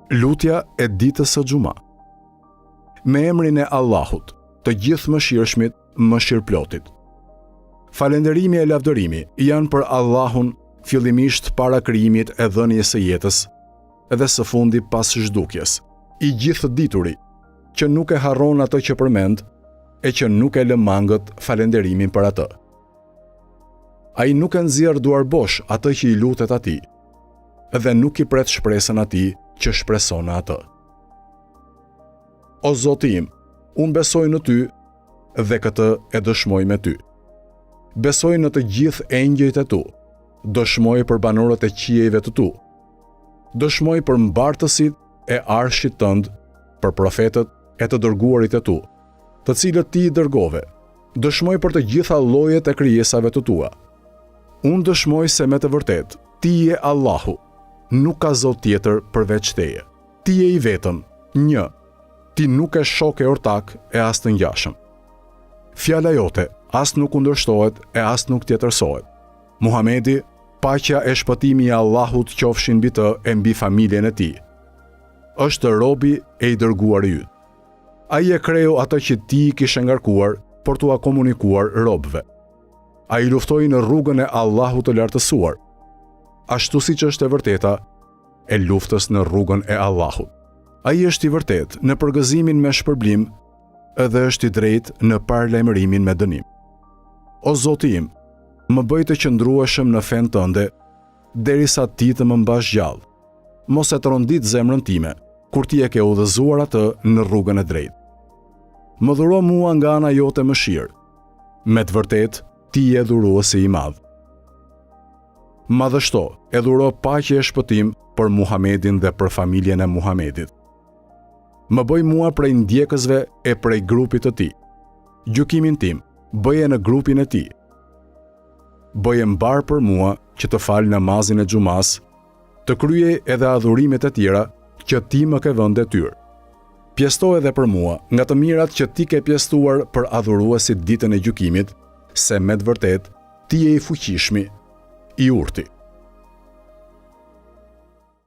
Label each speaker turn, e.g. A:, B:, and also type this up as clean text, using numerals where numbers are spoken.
A: Lutja e ditës së Xuma. Me emrin e Allahut, të gjithë mëshirshmit, mëshirplotit. Falënderimi e lavdërimi janë për Allahun, fillimisht para krijimit e dhënies së jetës, edhe së fundi pas zhdukjes, i gjithë dituri, që nuk e harron atë që përmend, e që nuk e lë mangët falënderimin për atë. Ai nuk e nxjerr duar bosh atë që i lutet atij, dhe nuk i pret shpresën atij që shpreson atë. O Zoti im, unë besoj në ty dhe këtë e dëshmoj me ty. Besoj në të gjithë engjëjt e tu, dëshmoj për banorët e qiejve të tu, dëshmoj për mbartësit e arshit tënd, për profetët e të dërguarit e tu, të cilët ti i dërgove, dëshmoj për të gjitha llojet e krijesave të tua. Unë dëshmoj se me të vërtet, ti je Allahu, nuk ka zot tjetër përveç teje. Ti je i vetëm, një, ti nuk e shok e ortak e as të ngjashëm. Fjala jote as nuk kundërshtohet e as nuk tjetërsohet. Muhamedi, paqja e shpëtimi i Allahut qofshin mbi të e mbi familjen e tij. Është robi e i dërguari yt. Ai e kreu atë që ti i kishe ngarkuar për t'ua komunikuar robëve. Ai luftoi në rrugën e Allahut të lartësuar, ashtu siç është e vërteta e luftës në rrugën e Allahut. Ai është i vërtet në përgëzimin me shpërblim, edhe është i drejtë në paralajmërimin me dënim. O Zoti im, më bëj të qëndrueshëm në fen tënde, derisa ti të më mbash gjallë. Mos e trondit zemrën time, kur ti e ke udhëzuar atë në rrugën e drejtë. Më dhuro mua nga ana jote mëshirë. Me të vërtet, ti je dhuruesi i madh. Madhështo, e dhuro paqe e shpëtim për Muhamedin dhe për familjen e Muhamedit. Më bëj mua prej ndjekësve e prej grupit të tij. Gjykimin tim, bëje në grupin e tij. Bëje mbar për mua që të fal namazin e xumas, të kryej edhe adhurimet e tjera që ti më ke vënë detyrë. Pjesto edhe për mua nga të mirat që ti ke pjestuar për adhuruesit ditën e gjykimit, se me të vërtet ti je i fuqishmi, i urti.